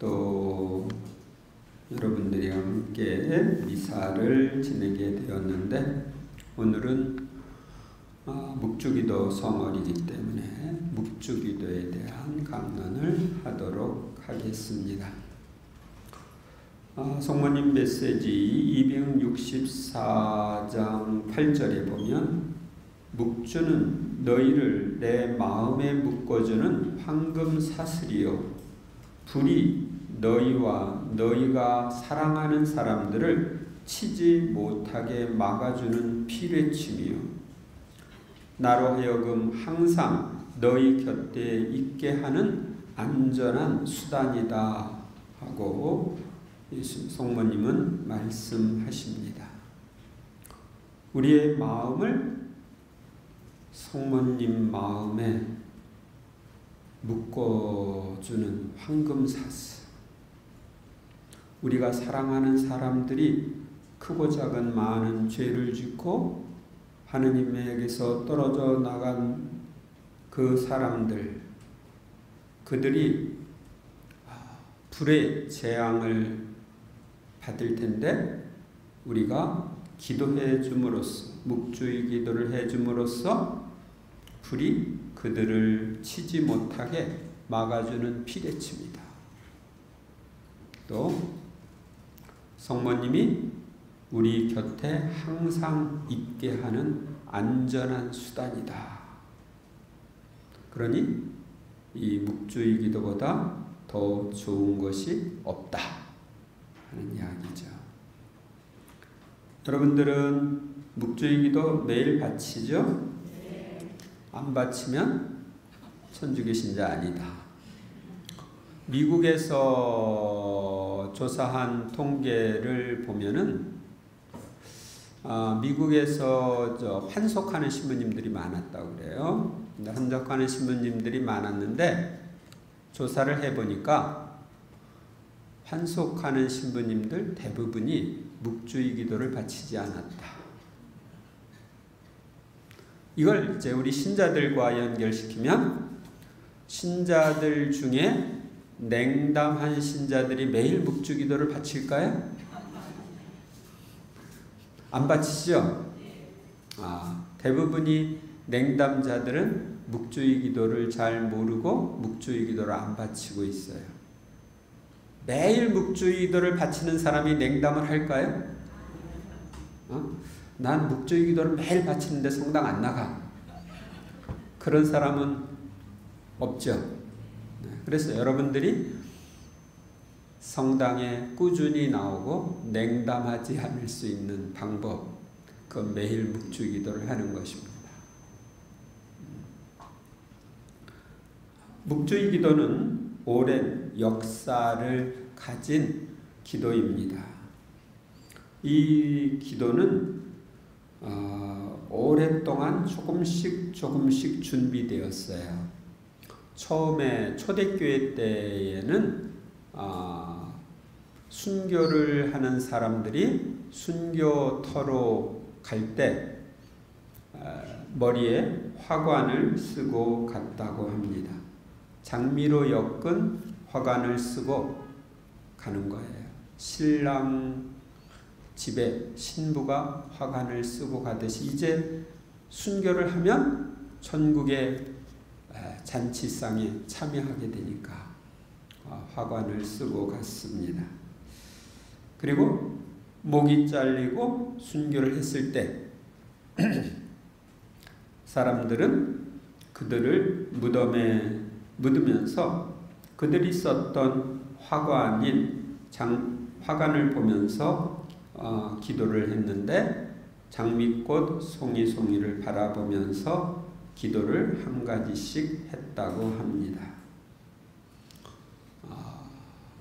또 여러분들이 함께 미사를 지내게 되었는데, 오늘은 묵주기도 성월이기 때문에 묵주기도에 대한 강론을 하도록 하겠습니다. 성모님 메시지 264장 8절에 보면, 묵주는 너희를 내 마음에 묶어주는 황금 사슬이요, 불이 너희와 너희가 사랑하는 사람들을 치지 못하게 막아주는 피뢰침이요, 나로 하여금 항상 너희 곁에 있게 하는 안전한 수단이다 하고 성모님은 말씀하십니다. 우리의 마음을 성모님 마음에 묶어주는 황금사슬. 우리가 사랑하는 사람들이 크고 작은 많은 죄를 짓고 하느님에게서 떨어져 나간 그 사람들, 그들이 불의 재앙을 받을 텐데, 우리가 기도해 줌으로써, 묵주의 기도를 해 줌으로써 불이 그들을 치지 못하게 막아주는 피뢰침이다. 또 성모님이 우리 곁에 항상 있게 하는 안전한 수단이다. 그러니 이 묵주의 기도보다 더 좋은 것이 없다 하는 이야기죠. 여러분들은 묵주의 기도 매일 바치죠? 안 바치면 천주교 신자 아니다. 미국에서 조사한 통계를 보면은 미국에서 환속하는 신부님들이 많았다고 그래요. 환속하는 신부님들이 많았는데 조사를 해보니까 환속하는 신부님들 대부분이 묵주의 기도를 바치지 않았다. 이걸 이제 우리 신자들과 연결시키면, 신자들 중에 냉담한 신자들이 매일 묵주 기도를 바칠까요? 안 바치죠? 대부분이 냉담자들은 묵주의 기도를 잘 모르고 묵주의 기도를 안 바치고 있어요. 매일 묵주의 기도를 바치는 사람이 냉담을 할까요? 난 묵주의 기도를 매일 바치는데 성당 안 나가. 그런 사람은 없죠. 그래서 여러분들이 성당에 꾸준히 나오고 냉담하지 않을 수 있는 방법, 그건 매일 묵주의 기도를 하는 것입니다. 묵주의 기도는 오랜 역사를 가진 기도입니다. 이 기도는 오랫동안 조금씩 준비되었어요. 처음에 초대교회 때에는 순교를 하는 사람들이 순교터로 갈 때 머리에 화관을 쓰고 갔다고 합니다. 장미로 엮은 화관을 쓰고 가는 거예요. 신랑 집에 신부가 화관을 쓰고 가듯이 이제 순교를 하면 천국의 잔치상에 참여하게 되니까 화관을 쓰고 갔습니다. 그리고 목이 잘리고 순교를 했을 때 사람들은 그들을 무덤에 묻으면서 그들이 썼던 화관을 보면서 기도를 했는데, 장미꽃 송이송이를 바라보면서 기도를 한 가지씩 했다고 합니다.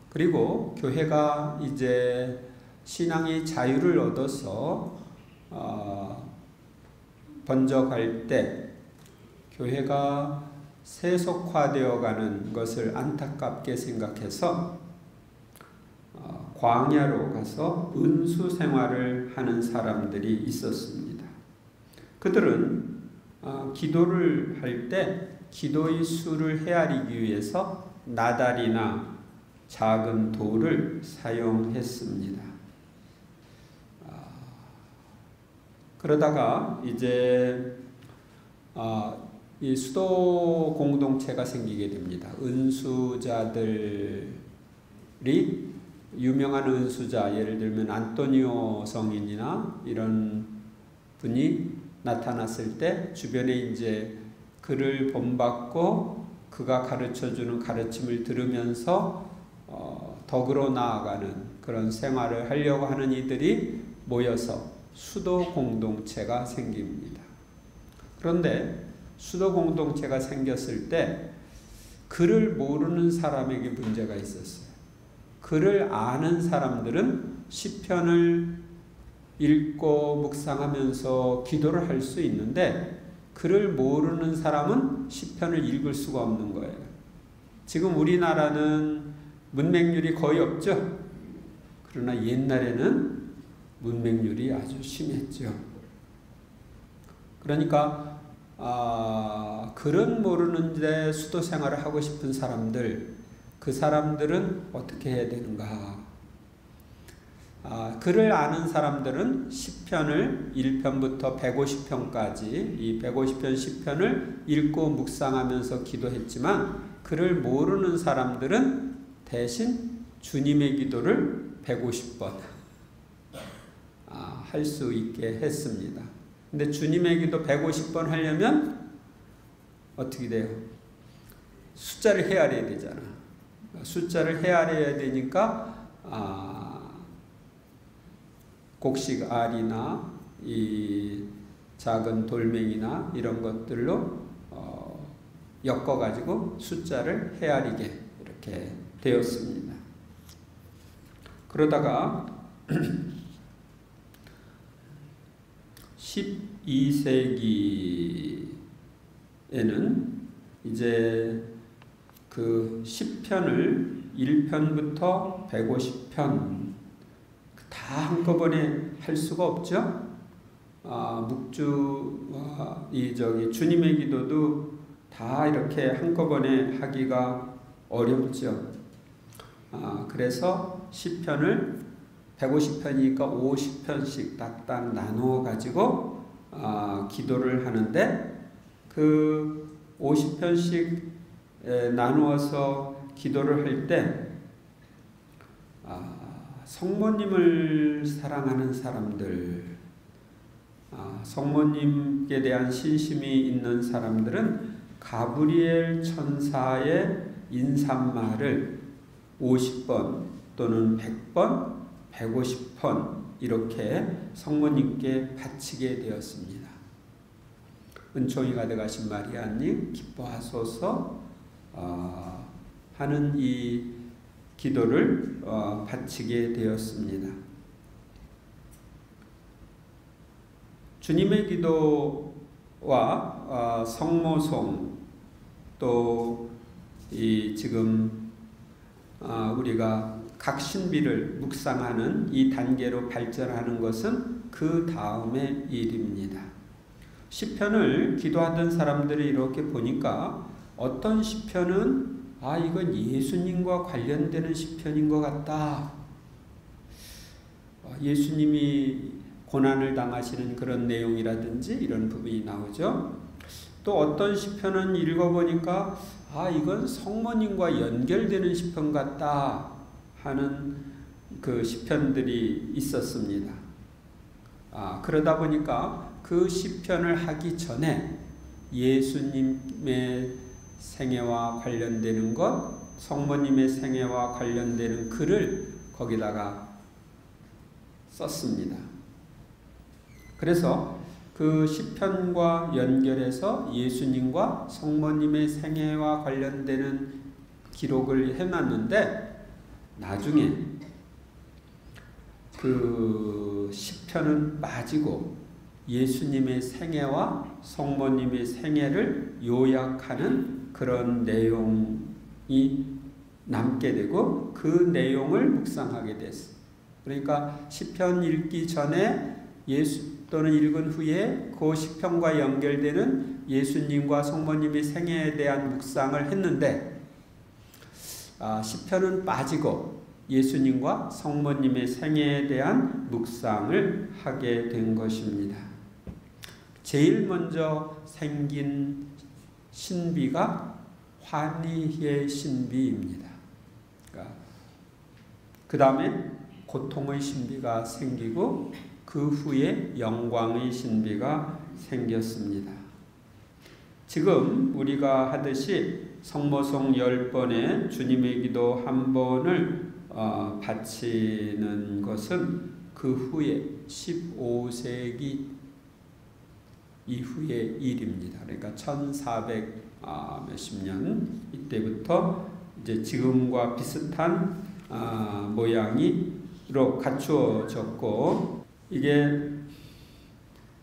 그리고 교회가 이제 신앙의 자유를 얻어서 번져갈 때 교회가 세속화되어 가는 것을 안타깝게 생각해서 광야로 가서 은수 생활을 하는 사람들이 있었습니다. 그들은 기도를 할 때 기도의 수를 헤아리기 위해서 나달이나 작은 돌을 사용했습니다. 그러다가 이제 이 수도 공동체가 생기게 됩니다. 은수자들이 유명한 은수자, 예를 들면 안토니오 성인이나 이런 분이 나타났을 때 주변에 이제 그를 본받고 그가 가르쳐주는 가르침을 들으면서 덕으로 나아가는 그런 생활을 하려고 하는 이들이 모여서 수도 공동체가 생깁니다. 그런데 수도 공동체가 생겼을 때 그를 모르는 사람에게 문제가 있었어요. 그를 아는 사람들은 시편을 읽고 묵상하면서 기도를 할 수 있는데 그를 모르는 사람은 시편을 읽을 수가 없는 거예요. 지금 우리나라는 문맹률이 거의 없죠. 그러나 옛날에는 문맹률이 아주 심했죠. 그러니까 글은 모르는데 수도 생활을 하고 싶은 사람들, 그 사람들은 어떻게 해야 되는가? 글을 아는 사람들은 시편을 1편부터 150편까지 이 150편 시편을 읽고 묵상하면서 기도했지만 글을 모르는 사람들은 대신 주님의 기도를 150번 할 수 있게 했습니다. 근데 주님의 기도 150번 하려면 어떻게 돼요? 숫자를 헤아려야 되잖아. 숫자를 헤아려야 되니까 곡식 알이나 이 작은 돌멩이나 이런 것들로 엮어가지고 숫자를 헤아리게 이렇게 되었습니다. 그러다가 12세기에는 이제 그 10편을 1편부터 150편 다 한꺼번에 할 수가 없죠. 묵주와 주님의 기도도 다 이렇게 한꺼번에 하기가 어렵죠. 그래서 10편을 150편이니까 50편씩 딱딱 나누어 가지고 기도를 하는데 그 50편씩 나누어서 기도를 할 때 성모님을 사랑하는 사람들, 성모님께 대한 신심이 있는 사람들은 가브리엘 천사의 인사말을 50번 또는 100번, 150번 이렇게 성모님께 바치게 되었습니다. 은총이 가득하신 마리아님 기뻐하소서 하는 이 기도를 바치게 되었습니다. 주님의 기도와 성모송 또 이 지금 우리가 각신비를 묵상하는 이 단계로 발전하는 것은 그 다음의 일입니다. 시편을 기도하던 사람들이 이렇게 보니까 어떤 시편은 이건 예수님과 관련되는 시편인 것 같다. 예수님이 고난을 당하시는 그런 내용이라든지 이런 부분이 나오죠. 또 어떤 시편은 읽어보니까 이건 성모님과 연결되는 시편 같다 하는 그 시편들이 있었습니다. 그러다 보니까 그 시편을 하기 전에 예수님의 생애와 관련되는 것, 성모님의 생애와 관련되는 글을 거기다가 썼습니다. 그래서 그 시편과 연결해서 예수님과 성모님의 생애와 관련되는 기록을 해놨는데 나중에 그 시편은 빠지고 예수님의 생애와 성모님의 생애를 요약하는 그런 내용이 남게 되고 그 내용을 묵상하게 됐어요. 그러니까 시편 읽기 전에 또는 읽은 후에 그 시편과 연결되는 예수님과 성모님의 생애에 대한 묵상을 했는데 시편은 빠지고 예수님과 성모님의 생애에 대한 묵상을 하게 된 것입니다. 제일 먼저 생긴 신비가 환희의 신비입니다. 그 다음에 고통의 신비가 생기고 그 후에 영광의 신비가 생겼습니다. 지금 우리가 하듯이 성모송 10번에 주님의 기도 1번을 바치는 것은 그 후에 15세기 이후의 일입니다. 그러니까 1400 몇십 년 이때부터 이제 지금과 비슷한 모양이로 갖추어졌고, 이게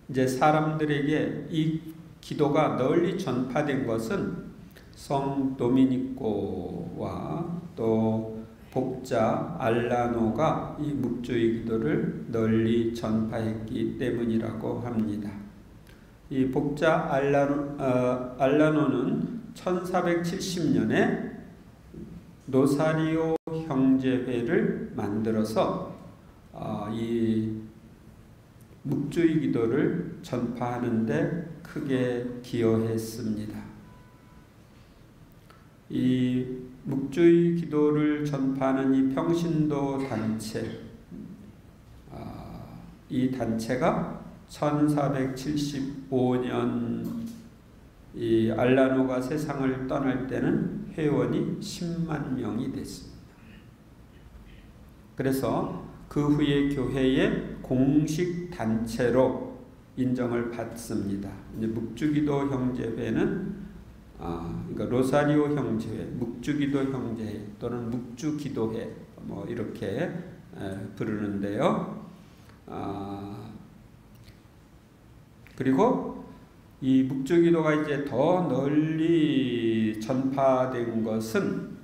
이제 사람들에게 이 기도가 널리 전파된 것은 성 도미니코와 또 복자 알라노가 이 묵주의 기도를 널리 전파했기 때문이라고 합니다. 이 복자 알라노는 1470년에 로사리오 형제회를 만들어서 이 묵주의 기도를 전파하는 데 크게 기여했습니다. 이 묵주의 기도를 전파하는 이 평신도 단체, 이 단체가 1475년 이 알라노가 세상을 떠날 때는 회원이 10만 명이 됐습니다. 그래서 그 후에 교회의 공식 단체로 인정을 받습니다. 이제 묵주기도 형제회는 그러니까 로사리오 형제회, 묵주기도 형제회 또는 묵주기도회 뭐 이렇게 부르는데요. 그리고 이 묵주기도가 이제 더 널리 전파된 것은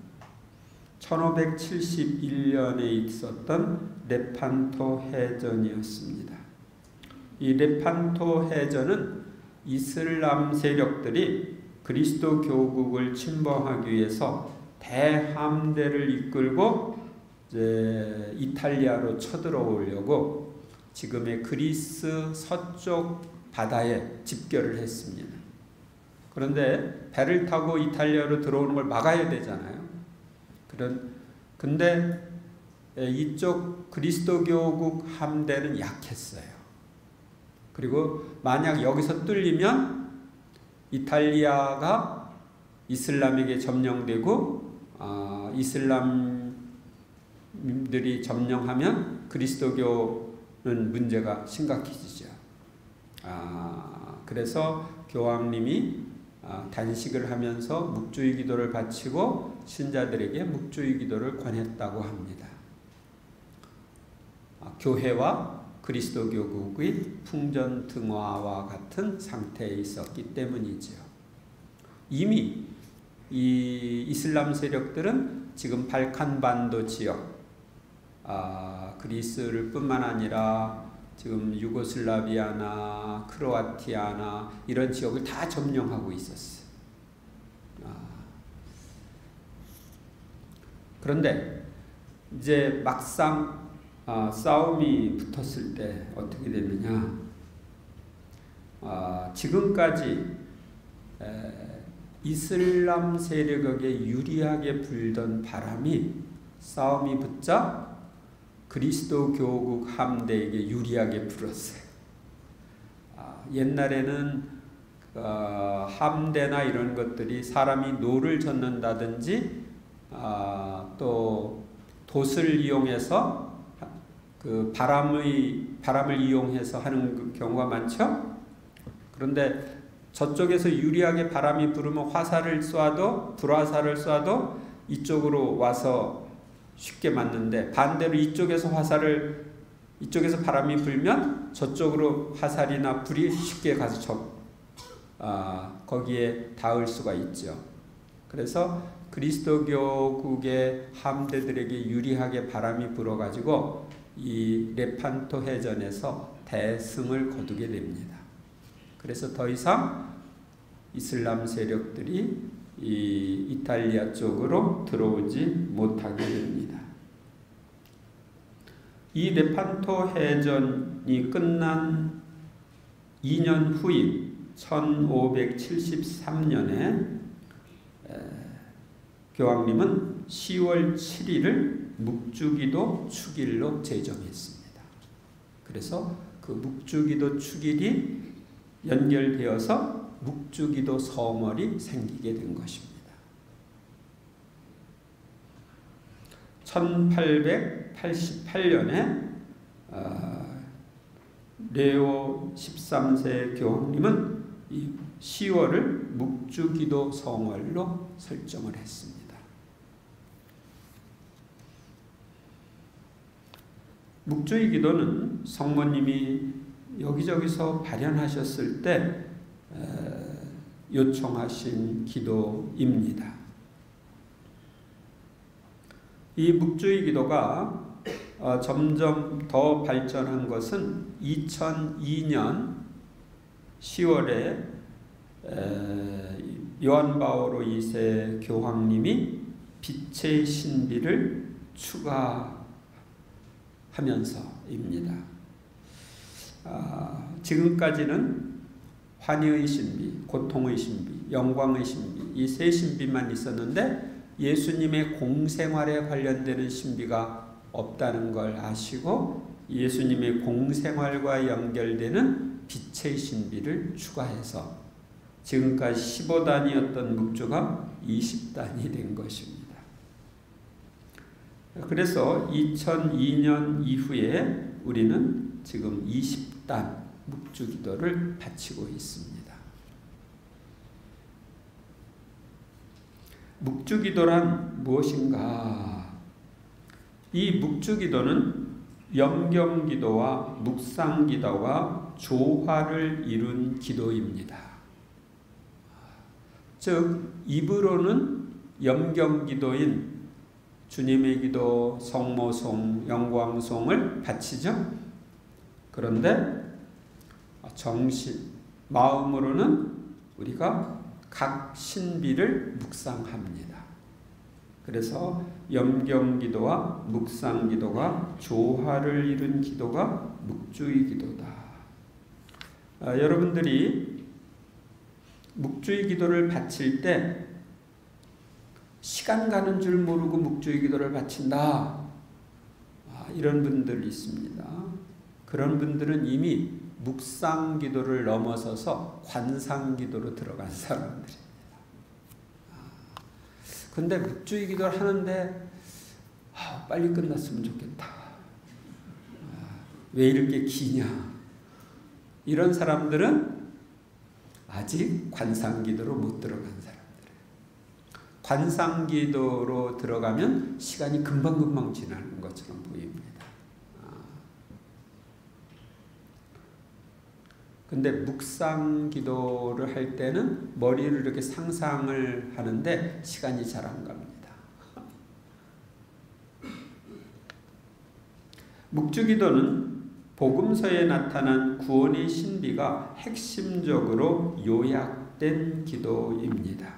1571년에 있었던 레판토 해전이었습니다. 이 레판토 해전은 이슬람 세력들이 그리스도 교국을 침범하기 위해서 대함대를 이끌고 이제 이탈리아로 쳐들어오려고 지금의 그리스 서쪽 바다에 집결을 했습니다. 그런데 배를 타고 이탈리아로 들어오는 걸 막아야 되잖아요. 근데 이쪽 그리스도교국 함대는 약했어요. 그리고 만약 여기서 뚫리면 이탈리아가 이슬람에게 점령되고 이슬람들이 점령하면 그리스도교는 문제가 심각해지죠. 그래서 교황님이 단식을 하면서 묵주의 기도를 바치고 신자들에게 묵주의 기도를 권했다고 합니다. 교회와 그리스도교국의 풍전등화와 같은 상태에 있었기 때문이죠. 이미 이 이슬람 세력들은 지금 발칸반도 지역, 그리스를 뿐만 아니라 지금 유고슬라비아나 크로아티아나 이런 지역을 다 점령하고 있었어요. 그런데 이제 막상 싸움이 붙었을 때 어떻게 되느냐? 지금까지 이슬람 세력에게 유리하게 불던 바람이 싸움이 붙자 그리스도 교국 함대에게 유리하게 불었어요. 옛날에는 함대나 이런 것들이 사람이 노를 젓는다든지 또 돛을 이용해서 그 바람을 이용해서 하는 경우가 많죠. 그런데 저쪽에서 유리하게 바람이 불으면 화살을 쏴도 불화살을 쏴도 이쪽으로 와서 쉽게 맞는데, 반대로 이쪽에서 바람이 불면 저쪽으로 화살이나 불이 쉽게 가서 거기에 닿을 수가 있죠. 그래서 그리스도교국의 함대들에게 유리하게 바람이 불어가지고 이 레판토 해전에서 대승을 거두게 됩니다. 그래서 더 이상 이슬람 세력들이 이 이탈리아 쪽으로 들어오지 못하게 됩니다. 이 레판토 해전이 끝난 2년 후인 1573년에 교황님은 10월 7일을 묵주기도 축일로 제정했습니다. 그래서 그 묵주기도 축일이 연결되어서 묵주기도 성월이 생기게 된 것입니다. 1888년에 레오 13세 교황님은 이 10월을 묵주기도 성월로 설정을 했습니다. 묵주의 기도는 성모님이 여기저기서 발현하셨을 때 요청하신 기도입니다. 이 묵주의 기도가 점점 더 발전한 것은 2002년 10월에 요한 바오로 2세 교황님이 빛의 신비를 추가하면서입니다. 지금까지는 환희의 신비, 고통의 신비, 영광의 신비, 이 세 신비만 있었는데 예수님의 공생활에 관련되는 신비가 없다는 걸 아시고 예수님의 공생활과 연결되는 빛의 신비를 추가해서 지금까지 15단이었던 묵주가 20단이 된 것입니다. 그래서 2002년 이후에 우리는 지금 20단 묵주 기도를 바치고 있습니다. 묵주 기도란 무엇인가? 이 묵주 기도는 염경 기도와 묵상 기도와 조화를 이룬 기도입니다. 즉 입으로는 염경 기도인 주님의 기도, 성모송, 영광송을 바치죠. 그런데 마음으로는 우리가 각 신비를 묵상합니다. 그래서 염경기도와 묵상기도가 조화를 이룬 기도가 묵주의 기도다. 여러분들이 묵주의 기도를 바칠 때 시간 가는 줄 모르고 묵주의 기도를 바친다. 이런 분들이 있습니다. 그런 분들은 이미 묵상 기도를 넘어서서 관상 기도로 들어간 사람들입니다. 근데 묵주의 기도를 하는데 빨리 끝났으면 좋겠다. 왜 이렇게 기냐? 이런 사람들은 아직 관상 기도로 못 들어간 사람들이에요. 관상 기도로 들어가면 시간이 금방금방 지나는 것처럼 보입니다. 근데 묵상 기도를 할 때는 머리를 이렇게 상상을 하는데 시간이 잘 안 갑니다. 묵주 기도는 복음서에 나타난 구원의 신비가 핵심적으로 요약된 기도입니다.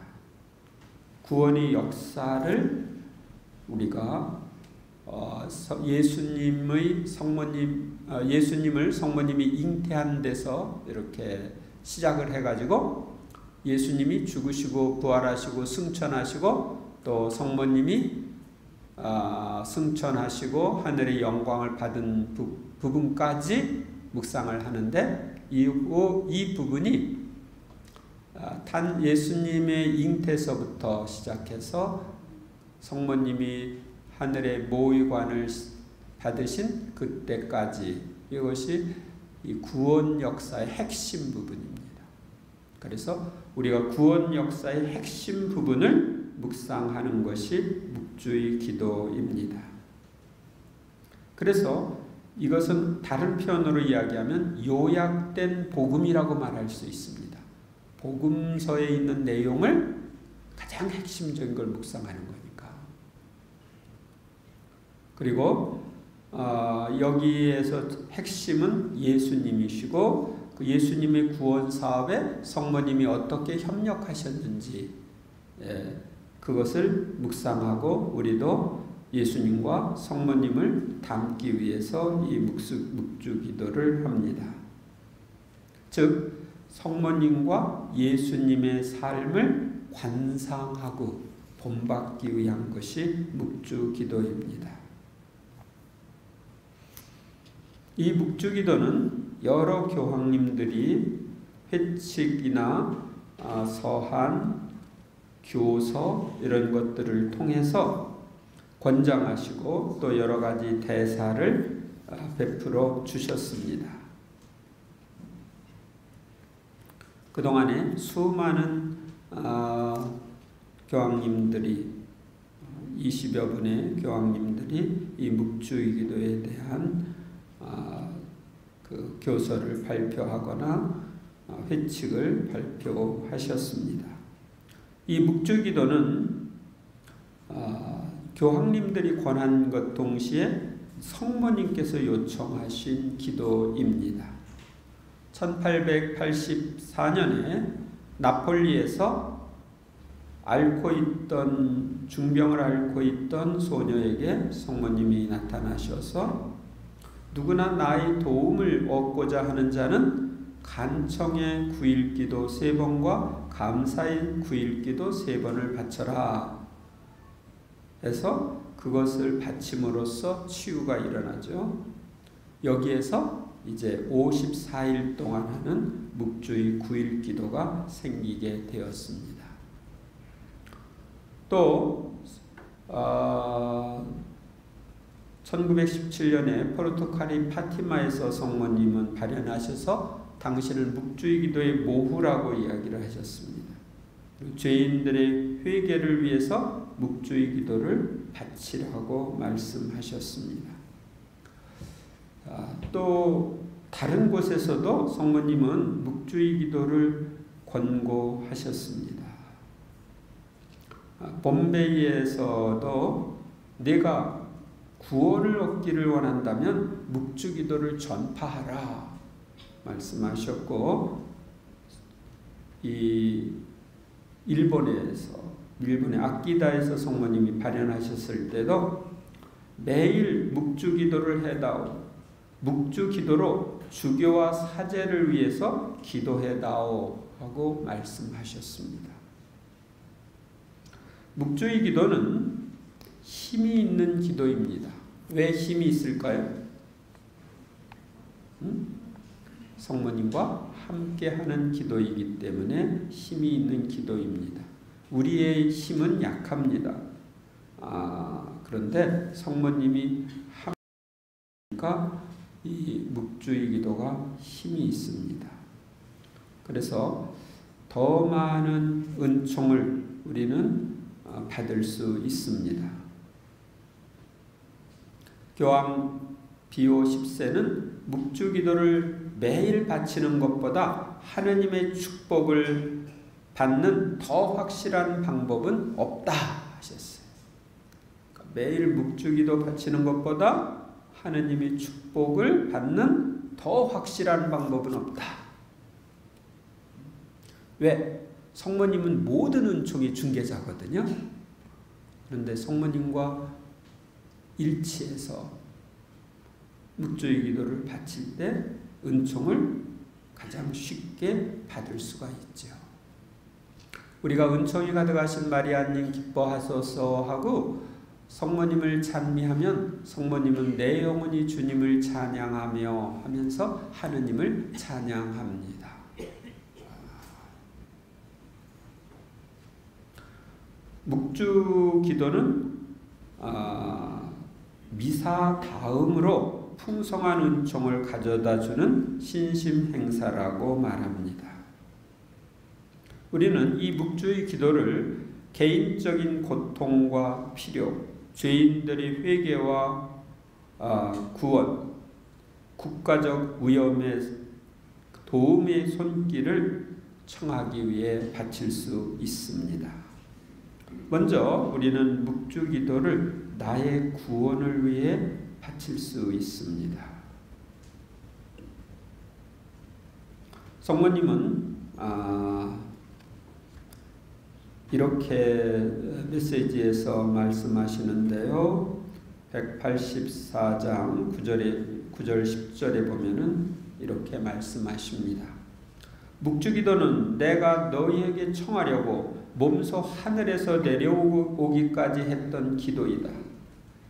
구원의 역사를 우리가 예수님을 성모님이 잉태한 데서 이렇게 시작을 해가지고 예수님이 죽으시고 부활하시고 승천하시고 또 성모님이 승천하시고 하늘의 영광을 받은 부분까지 묵상을 하는데 이 부분이 예수님의 잉태서부터 시작해서 성모님이 하늘의 모의관을 받으신 그때까지 이것이 이 구원 역사의 핵심 부분입니다. 그래서 우리가 구원 역사의 핵심 부분을 묵상하는 것이 묵주의 기도입니다. 그래서 이것은 다른 표현으로 이야기하면 요약된 복음이라고 말할 수 있습니다. 복음서에 있는 내용을 가장 핵심적인 걸 묵상하는 거니까. 그리고 여기에서 핵심은 예수님이시고 그 예수님의 구원 사업에 성모님이 어떻게 협력하셨는지 그것을 묵상하고 우리도 예수님과 성모님을 닮기 위해서 이 묵주 기도를 합니다. 즉 성모님과 예수님의 삶을 관상하고 본받기 위한 것이 묵주 기도입니다. 이 묵주 기도는 여러 교황님들이 회칙이나 서한, 교서 이런 것들을 통해서 권장하시고 또 여러 가지 대사를 베풀어 주셨습니다. 그동안에 수많은 교황님들이 20여 분의 교황님들이 이 묵주의 기도에 대한 그 교서를 발표하거나 회칙을 발표하셨습니다. 이 묵주 기도는 교황님들이 권한 것 동시에 성모님께서 요청하신 기도입니다. 1884년에 나폴리에서 중병을 앓고 있던 소녀에게 성모님이 나타나셔서 누구나 나의 도움을 얻고자 하는 자는 간청의 9일기도 3번과 감사의 9일기도 3번을 바쳐라 해서 그것을 바침으로써 치유가 일어나죠. 여기에서 이제 54일 동안 하는 묵주의 9일 기도가 생기게 되었습니다. 또 1917년에 포르투갈의 파티마에서 성모님은 발현하셔서 당신을 묵주의 기도의 모후라고 이야기를 하셨습니다. 죄인들의 회개를 위해서 묵주의 기도를 바치라고 말씀하셨습니다. 또 다른 곳에서도 성모님은 묵주의 기도를 권고하셨습니다. bombay에서도 내가 구원을 얻기를 원한다면 묵주 기도를 전파하라 말씀하셨고, 이 일본의 아키다에서 성모님이 발현하셨을 때도 매일 묵주 기도를 해다오, 묵주 기도로 주교와 사제를 위해서 기도해다오 하고 말씀하셨습니다. 묵주의 기도는 힘이 있는 기도입니다. 왜 힘이 있을까요? 성모님과 함께하는 기도이기 때문에 힘이 있는 기도입니다. 우리의 힘은 약합니다. 그런데 성모님이 하니까 이 묵주의 기도가 힘이 있습니다. 그래서 더 많은 은총을 우리는 받을 수 있습니다. 교황 비오 10세는 묵주 기도를 매일 바치는 것보다 하느님의 축복을 받는 더 확실한 방법은 없다 하셨어요. 그러니까 매일 묵주 기도 바치는 것보다 하느님의 축복을 받는 더 확실한 방법은 없다. 왜? 성모님은 모든 은총의 중개자거든요. 그런데 성모님과 일치해서 묵주의 기도를 바칠 때 은총을 가장 쉽게 받을 수가 있죠. 우리가 은총이 가득하신 마리아님 기뻐하소서 하고 성모님을 찬미하면 성모님은 내 영혼이 주님을 찬양하며 하면서 하느님을 찬양합니다. 묵주 기도는 미사 다음으로 풍성한 은총을 가져다주는 신심 행사라고 말합니다. 우리는 이 묵주의 기도를 개인적인 고통과 필요, 죄인들의 회개와 구원, 국가적 위험에 도움의 손길을 청하기 위해 바칠 수 있습니다. 먼저 우리는 묵주 기도를 나의 구원을 위해 바칠 수 있습니다. 성모님은 이렇게 메시지에서 말씀하시는데요. 184장 9절 10절에 보면은 이렇게 말씀하십니다. 묵주기도는 내가 너희에게 청하려고 몸소 하늘에서 내려오기까지 했던 기도이다.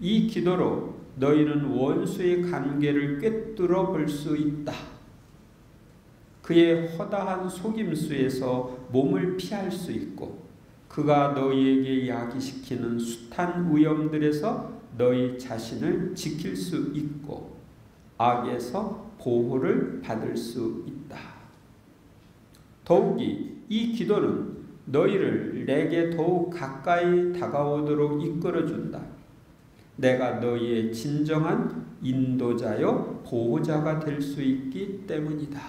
이 기도로 너희는 원수의 관계를 꿰뚫어 볼 수 있다. 그의 허다한 속임수에서 몸을 피할 수 있고 그가 너희에게 야기시키는 숱한 위험들에서 너희 자신을 지킬 수 있고 악에서 보호를 받을 수 있다. 더욱이 이 기도는 너희를 내게 더욱 가까이 다가오도록 이끌어준다. 내가 너희의 진정한 인도자요 보호자가 될 수 있기 때문이다.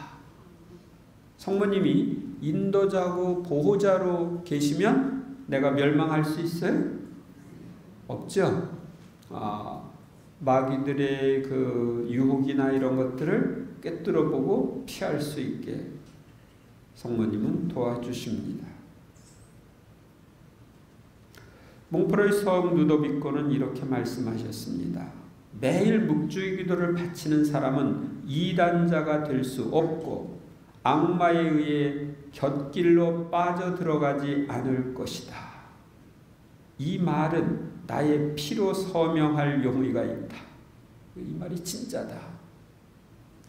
성모님이 인도자고 보호자로 계시면 내가 멸망할 수 있어요? 없죠. 마귀들의 그 유혹이나 이런 것들을 꿰뚫어 보고 피할 수 있게 성모님은 도와주십니다. 몽프로의 성 루도비코는 이렇게 말씀하셨습니다. 매일 묵주의 기도를 바치는 사람은 이단자가 될 수 없고 악마에 의해 곁길로 빠져들어가지 않을 것이다. 이 말은 나의 피로 서명할 용의가 있다. 이 말이 진짜다.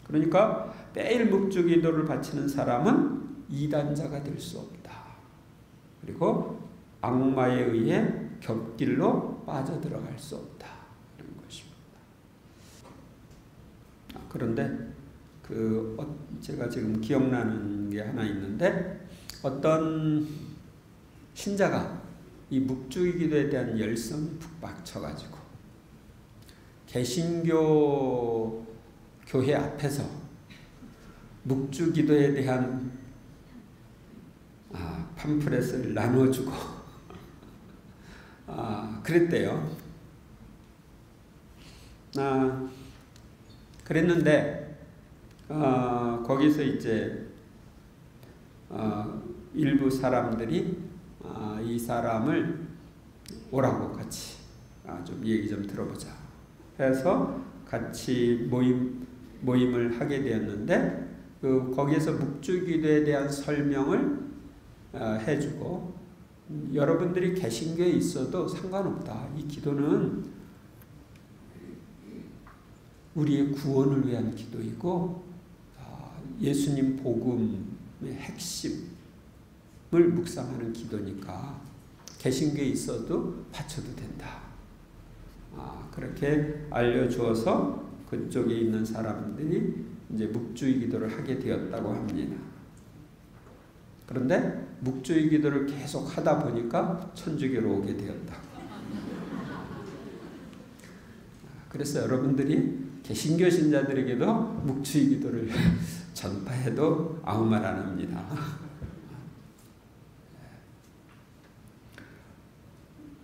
그러니까 매일 묵주 기도를 바치는 사람은 이단자가 될 수 없다. 그리고 악마에 의해 곁길로 빠져들어갈 수 없다. 이런 것입니다. 그런데 제가 지금 기억나는 게 하나 있는데 어떤 신자가 이 묵주의 기도에 대한 열성이 북받쳐가지고 개신교 교회 앞에서 묵주 기도에 대한 팜플렛을 나눠주고 그랬대요. 그랬는데 거기서 이제 일부 사람들이 이 사람을 오라고 같이 좀 얘기 좀 들어보자 해서 같이 모임을 하게 되었는데 거기에서 묵주기도에 대한 설명을 해주고 여러분들이 개신교에 있어도 상관없다. 이 기도는 우리의 구원을 위한 기도이고 예수님 복음의 핵심을 묵상하는 기도니까 개신교에 있어도 바쳐도 된다. 그렇게 알려주어서 그쪽에 있는 사람들이 이제 묵주의 기도를 하게 되었다고 합니다. 그런데 묵주의 기도를 계속 하다 보니까 천주교로 오게 되었다고. 그래서 여러분들이 개신교 신자들에게도 묵주의 기도를 전파해도 아무 말 안 합니다.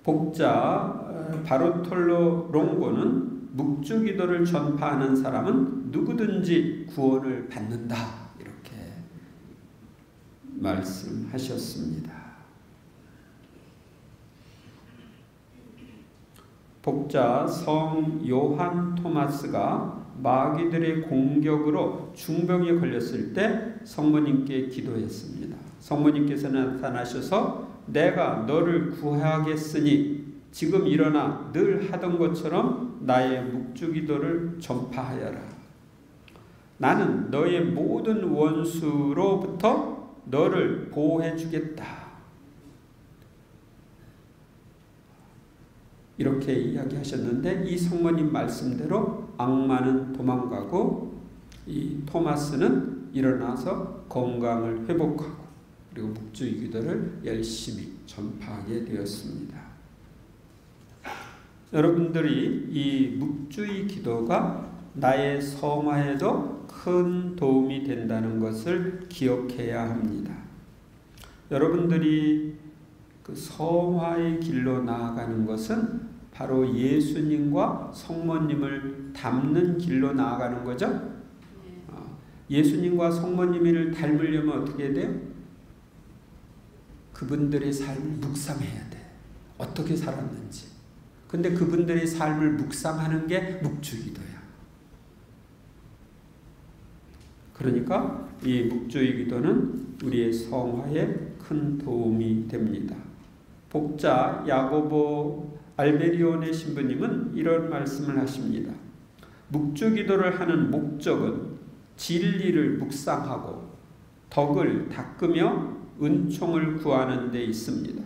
복자 바르톨로 롱고는 묵주 기도를 전파하는 사람은 누구든지 구원을 받는다. 이렇게 말씀하셨습니다. 복자 성 요한 토마스가 마귀들의 공격으로 중병에 걸렸을 때 성모님께 기도했습니다. 성모님께서 나타나셔서 내가 너를 구하겠으니 지금 일어나 늘 하던 것처럼 나의 묵주기도를 전파하여라. 나는 너의 모든 원수로부터 너를 보호해 주겠다. 이렇게 이야기하셨는데 이 성모님 말씀대로 악마는 도망가고 이 토마스는 일어나서 건강을 회복하고 그리고 묵주의 기도를 열심히 전파하게 되었습니다. 여러분들이 이 묵주의 기도가 나의 성화에도 큰 도움이 된다는 것을 기억해야 합니다. 여러분들이 그 성화의 길로 나아가는 것은 바로 예수님과 성모님을 닮는 길로 나아가는 거죠. 예수님과 성모님을 닮으려면 어떻게 해야 돼요? 그 그분들의 삶을 묵상해야 돼. 어떻게 살았는지. 근데 그분들의 삶을 묵상하는 게 묵주기도야. 그러니까 이 묵주기도는 우리의 성화에 큰 도움이 됩니다. 복자 야고보 알베리온의 신부님은 이런 말씀을 하십니다. 묵주기도를 하는 목적은 진리를 묵상하고 덕을 닦으며 은총을 구하는 데 있습니다.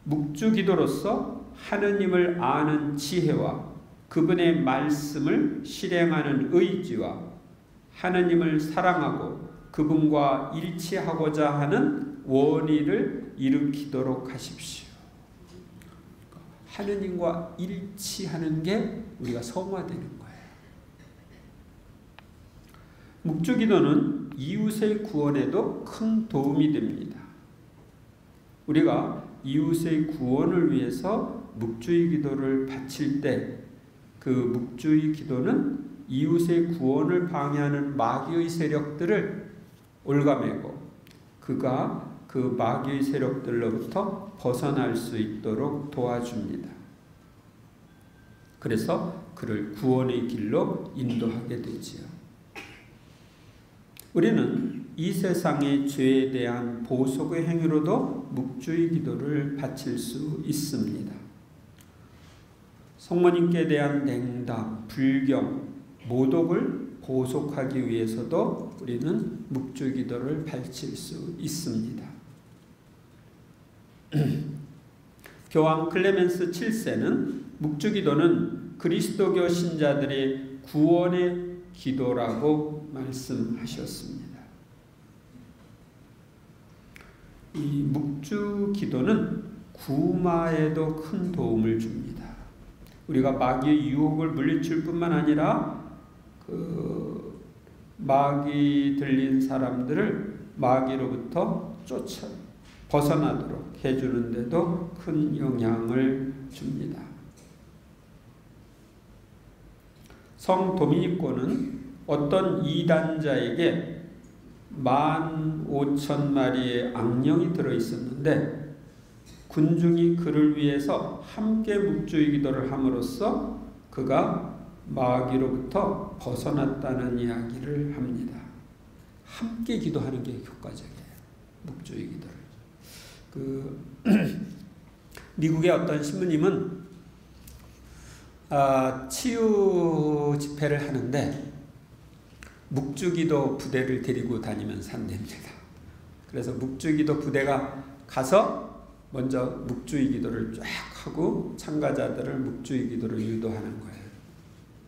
묵주기도로서 하느님을 아는 지혜와 그분의 말씀을 실행하는 의지와 하느님을 사랑하고 그분과 일치하고자 하는 원의를 일으키도록 하십시오. 하느님과 일치하는 게 우리가 성화되는 거예요. 묵주기도는 이웃의 구원에도 큰 도움이 됩니다. 우리가 이웃의 구원을 위해서 묵주의 기도를 바칠 때 그 묵주의 기도는 이웃의 구원을 방해하는 마귀의 세력들을 올가매고 그가 그 마귀의 세력들로부터 벗어날 수 있도록 도와줍니다. 그래서 그를 구원의 길로 인도하게 되지요. 우리는 이 세상의 죄에 대한 보속의 행위로도 묵주의 기도를 바칠 수 있습니다. 성모님께 대한 냉담, 불경, 모독을 보속하기 위해서도 우리는 묵주의 기도를 바칠 수 있습니다. 교황 클레멘스 7세는 묵주기도는 그리스도교 신자들의 구원의 기도라고 말씀하셨습니다. 이 묵주기도는 구마에도 큰 도움을 줍니다. 우리가 마귀의 유혹을 물리칠 뿐만 아니라 그 마귀 들린 사람들을 마귀로부터 벗어나도록 해주는데도 큰 영향을 줍니다. 성 도미니코는 어떤 이단자에게 15,000마리의 악령이 들어있었는데 군중이 그를 위해서 함께 묵주의 기도를 함으로써 그가 마귀로부터 벗어났다는 이야기를 합니다. 함께 기도하는 게 효과적이에요. 묵주의 기도를. 미국의 어떤 신부님은 치유 집회를 하는데 묵주기도 부대를 데리고 다니면서 한답니다. 그래서 묵주기도 부대가 가서 먼저 묵주의 기도를 쫙 하고 참가자들을 묵주의 기도를 유도하는 거예요.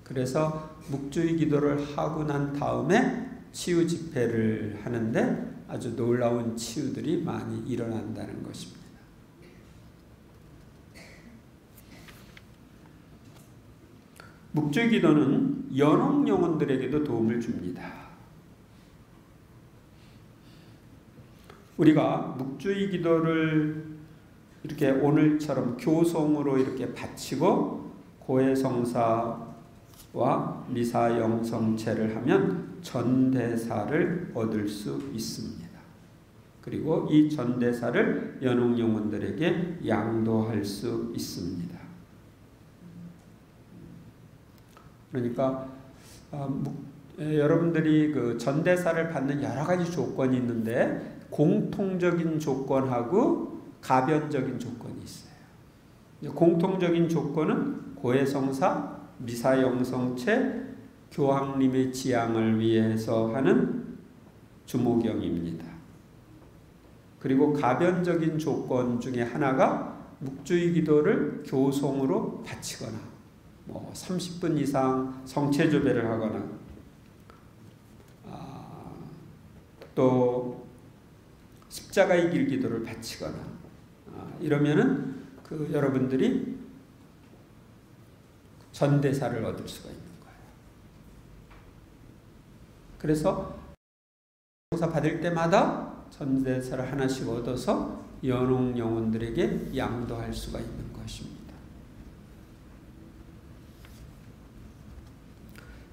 그래서 묵주의 기도를 하고 난 다음에 치유 집회를 하는데 아주 놀라운 치유들이 많이 일어난다는 것입니다. 묵주의 기도는 연옥 영혼들에게도 도움을 줍니다. 우리가 묵주의 기도를 이렇게 오늘처럼 교송으로 이렇게 바치고 고해성사와 미사 영성체를 하면 전대사를 얻을 수 있습니다. 그리고 이 전대사를 연옥 영혼들에게 양도할 수 있습니다. 그러니까 여러분들이 그 전대사를 받는 여러 가지 조건이 있는데 공통적인 조건하고 가변적인 조건이 있어요. 공통적인 조건은 고해성사, 미사영성체, 교황님의 지향을 위해서 하는 주모경입니다. 그리고 가변적인 조건 중에 하나가 묵주의 기도를 교송으로 바치거나 30분 이상 성체조배를 하거나 또 십자가의 길 기도를 바치거나 이러면은 여러분들이 전대사를 얻을 수가 있는 거예요. 그래서 성사 받을 때마다 전대사를 하나씩 얻어서 연옥 영혼들에게 양도할 수가 있는 것입니다.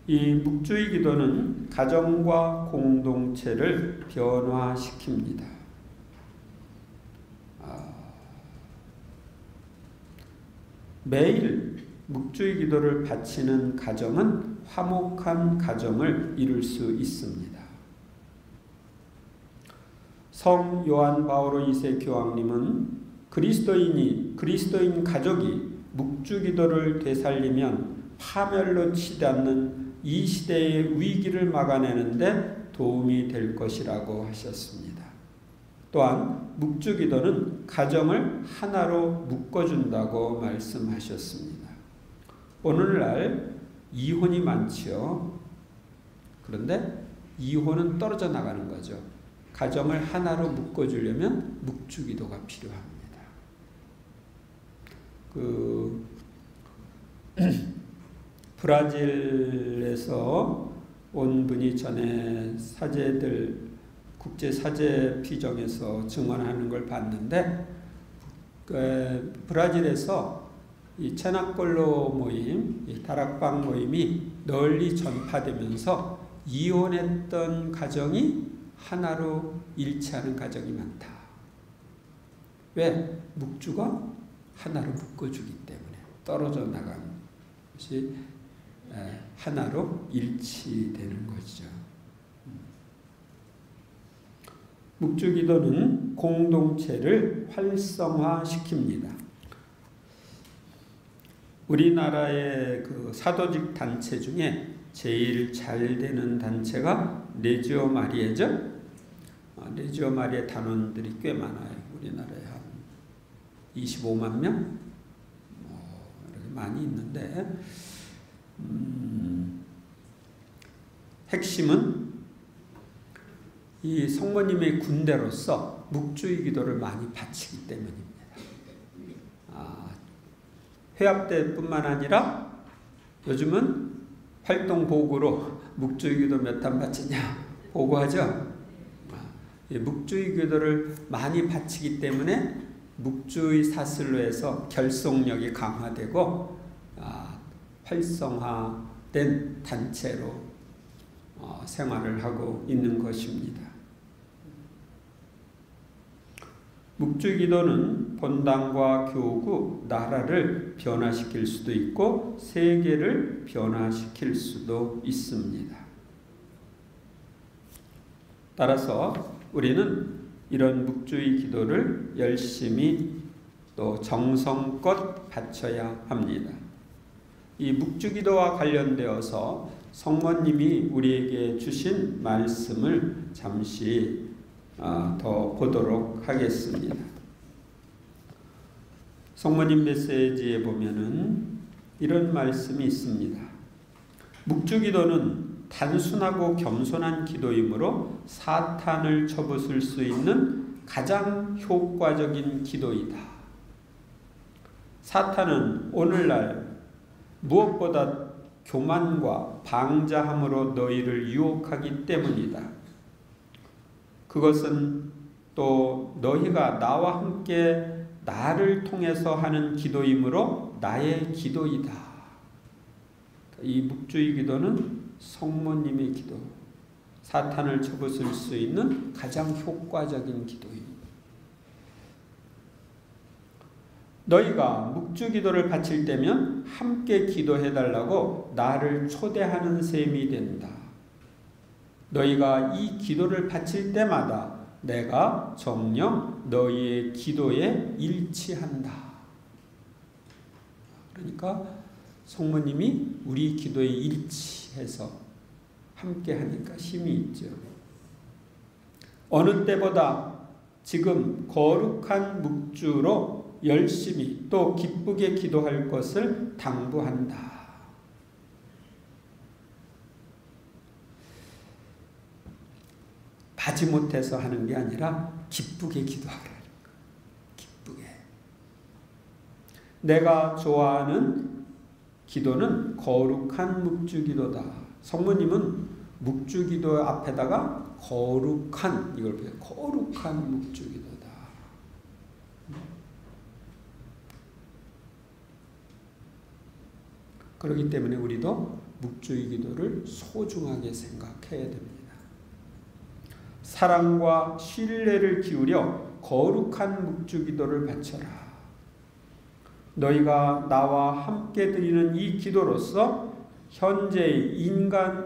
이 묵주의 기도는 가정과 공동체를 변화시킵니다. 매일 묵주의 기도를 바치는 가정은 화목한 가정을 이룰 수 있습니다. 성 요한 바오로 2세 교황님은 그리스도인 가족이 묵주 기도를 되살리면 파멸로 치닫는 이 시대의 위기를 막아내는데 도움이 될 것이라고 하셨습니다. 또한 묵주 기도는 가정을 하나로 묶어준다고 말씀하셨습니다. 오늘날 이혼이 많지요. 그런데 이혼은 떨어져 나가는 거죠. 가정을 하나로 묶어주려면 묵주 기도가 필요합니다. 브라질에서 온 분이 전에 국제 사제 피정에서 증언하는 걸 봤는데, 브라질에서 이 체납골로 모임, 이 다락방 모임이 널리 전파되면서 이혼했던 가정이 하나로 일치하는 가정이 많다. 왜? 묵주가 하나로 묶어주기 때문에 떨어져 나간 것이 하나로 일치되는 것이죠. 묵주 기도는 공동체를 활성화시킵니다. 우리나라의 그 사도직 단체 중에 제일 잘 되는 단체가 레지오 마리아죠. 레지오 마리아 단원들이 꽤 많아요. 우리나라에 한 25만 명? 이렇게 많이 있는데, 핵심은 이 성모님의 군대로서 묵주의 기도를 많이 바치기 때문입니다. 회합 때뿐만 아니라 요즘은 활동복으로 묵주의 기도 몇 단 바치냐 보고하죠. 묵주의 기도를 많이 바치기 때문에 묵주의 사슬로에서 결속력이 강화되고 활성화된 단체로 생활을 하고 있는 것입니다. 묵주 기도는 본당과 교구, 나라를 변화시킬 수도 있고 세계를 변화시킬 수도 있습니다. 따라서 우리는 이런 묵주의 기도를 열심히 또 정성껏 바쳐야 합니다. 이 묵주 기도와 관련되어서 성모님이 우리에게 주신 말씀을 잠시 더 보도록 하겠습니다. 성모님 메시지에 보면은 이런 말씀이 있습니다. 묵주 기도는 단순하고 겸손한 기도이므로 사탄을 쳐부술 수 있는 가장 효과적인 기도이다. 사탄은 오늘날 무엇보다 교만과 방자함으로 너희를 유혹하기 때문이다. 그것은 또 너희가 나와 함께 나를 통해서 하는 기도이므로 나의 기도이다. 이 묵주의 기도는 성모님의 기도, 사탄을 쳐부술 수 있는 가장 효과적인 기도입니다. 너희가 묵주 기도를 바칠 때면 함께 기도해달라고 나를 초대하는 셈이 된다. 너희가 이 기도를 바칠 때마다 내가 정녕 너희의 기도에 일치한다. 그러니까 성모님이 우리 기도에 일치해서 함께 하니까 힘이 있죠. 어느 때보다 지금 거룩한 묵주로 열심히 또 기쁘게 기도할 것을 당부한다. 마지못해서 하는 게 아니라 기쁘게 기도하라. 기쁘게. 내가 좋아하는 기도는 거룩한 묵주기도다. 성모님은 묵주기도 앞에다가 거룩한, 이걸 보세요. 거룩한 묵주기도다. 그렇기 때문에 우리도 묵주의 기도를 소중하게 생각해야 됩니다. 사랑과 신뢰를 기울여 거룩한 묵주 기도를 바쳐라. 너희가 나와 함께 드리는 이 기도로서 현재의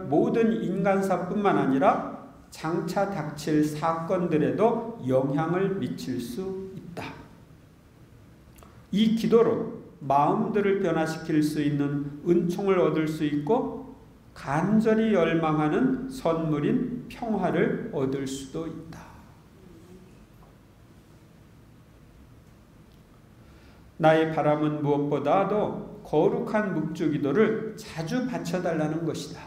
모든 인간사뿐만 아니라 장차 닥칠 사건들에도 영향을 미칠 수 있다. 이 기도로 마음들을 변화시킬 수 있는 은총을 얻을 수 있고 간절히 열망하는 선물인 평화를 얻을 수도 있다. 나의 바람은 무엇보다도 거룩한 묵주기도를 자주 바쳐달라는 것이다.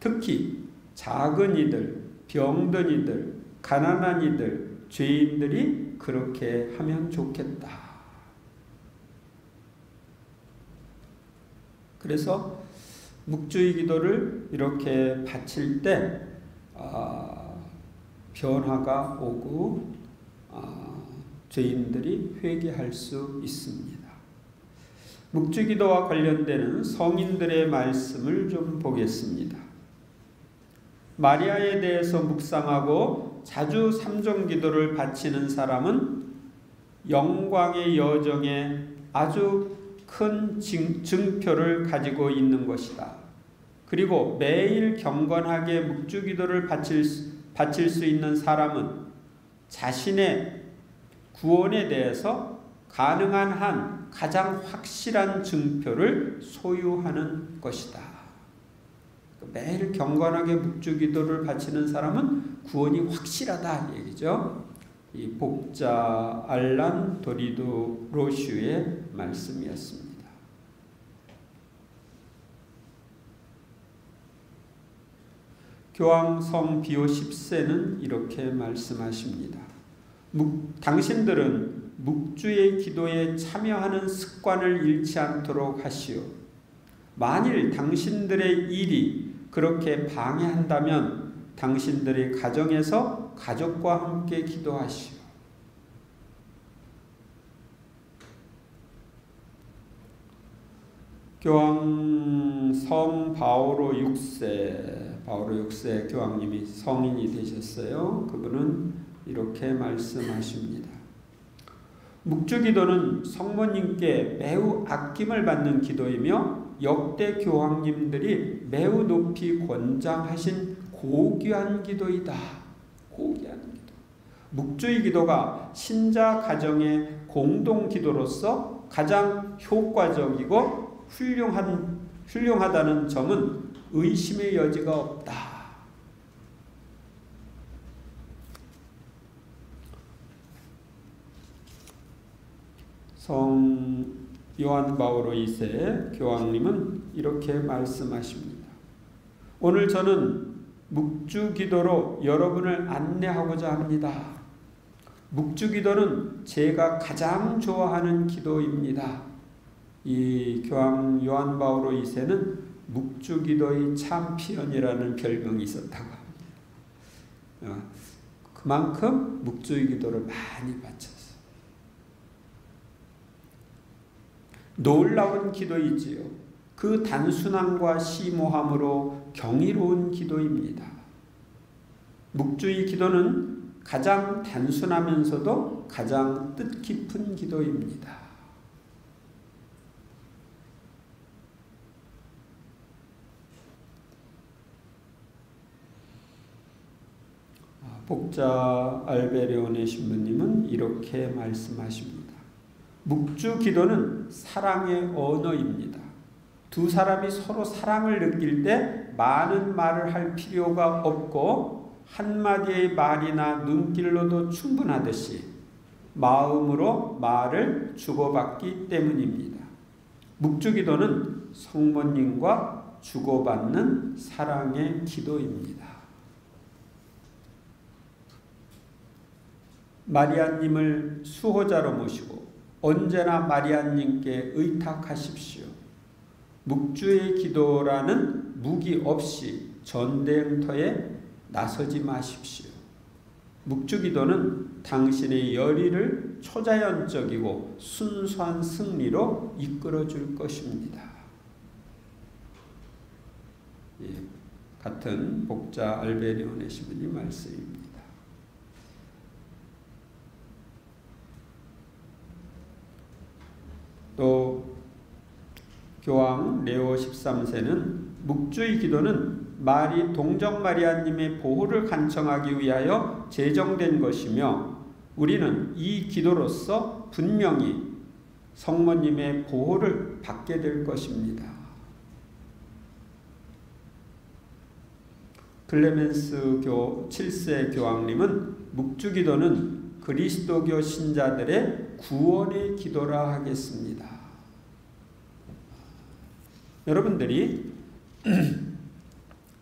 특히 작은 이들, 병든 이들, 가난한 이들, 죄인들이 그렇게 하면 좋겠다. 그래서 묵주의 기도를 이렇게 바칠 때 변화가 오고 죄인들이 회개할 수 있습니다. 묵주기도와 관련되는 성인들의 말씀을 좀 보겠습니다. 마리아에 대해서 묵상하고 자주 삼종기도를 바치는 사람은 영광의 여정에 아주 큰 증표를 가지고 있는 것이다. 그리고 매일 경건하게 묵주기도를 바칠 수 있는 사람은 자신의 구원에 대해서 가능한 한 가장 확실한 증표를 소유하는 것이다. 매일 경건하게 묵주기도를 바치는 사람은 구원이 확실하다 얘기죠. 이 복자 알란 도리도 로슈의 말씀이었습니다. 교황성 비오 10세는 이렇게 말씀하십니다. 당신들은 묵주의 기도에 참여하는 습관을 잃지 않도록 하시오. 만일 당신들의 일이 그렇게 방해한다면 당신들의 가정에서 가족과 함께 기도하시오. 교황성 바오로 6세 교황님이 성인이 되셨어요. 그분은 이렇게 말씀하십니다. 묵주기도는 성모님께 매우 아낌을 받는 기도이며 역대 교황님들이 매우 높이 권장하신 고귀한 기도이다. 고귀한 기도. 묵주의 기도가 신자 가정의 공동 기도로서 가장 효과적이고 훌륭하다는 점은 의심의 여지가 없다. 성 요한 바오로 2세 교황님은 이렇게 말씀하십니다. 오늘 저는 묵주기도로 여러분을 안내하고자 합니다. 묵주기도는 제가 가장 좋아하는 기도입니다. 이 교황 요한 바오로 2세는 묵주기도의 챔피언이라는 별명이 있었다고 합니다. 그만큼 묵주의 기도를 많이 바쳤어요. 놀라운 기도이지요. 그 단순함과 심오함으로 경이로운 기도입니다. 묵주의 기도는 가장 단순하면서도 가장 뜻깊은 기도입니다. 복자 알베리오네 신부님은 이렇게 말씀하십니다. 묵주 기도는 사랑의 언어입니다. 두 사람이 서로 사랑을 느낄 때 많은 말을 할 필요가 없고 한마디의 말이나 눈길로도 충분하듯이 마음으로 말을 주고받기 때문입니다. 묵주 기도는 성모님과 주고받는 사랑의 기도입니다. 마리아님을 수호자로 모시고 언제나 마리아님께 의탁하십시오. 묵주의 기도라는 무기 없이 전쟁터에 나서지 마십시오. 묵주 기도는 당신의 열의를 초자연적이고 순수한 승리로 이끌어 줄 것입니다. 예, 같은 복자 알베리오네 신부님 말씀입니다. 교황 레오 13세는 묵주의 기도는 마리 동정 마리아님의 보호를 간청하기 위하여 제정된 것이며 우리는 이 기도로서 분명히 성모님의 보호를 받게 될 것입니다. 클레멘스 7세 교황님은 묵주기도는 그리스도교 신자들의 구원의 기도라 하겠습니다. 여러분들이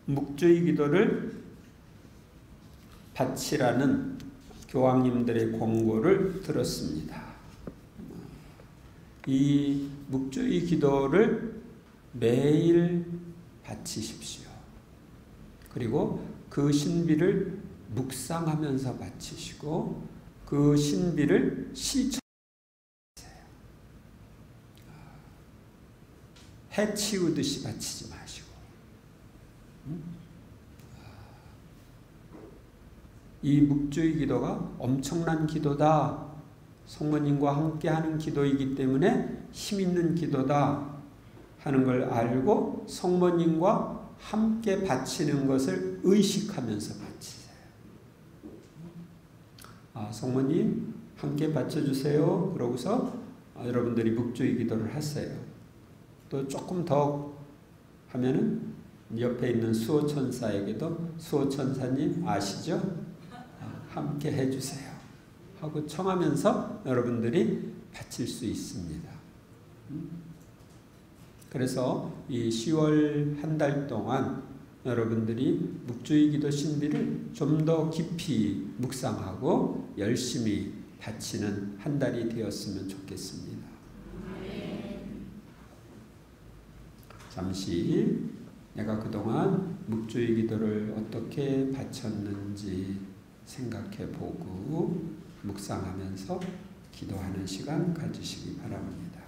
묵주의 기도를 바치라는 교황님들의 권고를 들었습니다. 이 묵주의 기도를 매일 바치십시오. 그리고 그 신비를 묵상하면서 바치시고 그 신비를 실천하세요. 해치우듯이 바치지 마시고 이 묵주의 기도가 엄청난 기도다. 성모님과 함께하는 기도이기 때문에 힘있는 기도다 하는 걸 알고 성모님과 함께 바치는 것을 의식하면서 바치세요. 성모님 함께 바쳐주세요. 그러고서 여러분들이 묵주의 기도를 하세요. 또 조금 더 하면은 옆에 있는 수호천사에게도 수호천사님 아시죠? 함께 해주세요 하고 청하면서 여러분들이 바칠 수 있습니다. 그래서 이 10월 한 달 동안 여러분들이 묵주의 기도 신비를 좀 더 깊이 묵상하고 열심히 바치는 한 달이 되었으면 좋겠습니다. 잠시 내가 그동안 묵주의 기도를 어떻게 바쳤는지 생각해 보고 묵상하면서 기도하는 시간 가지시기 바랍니다.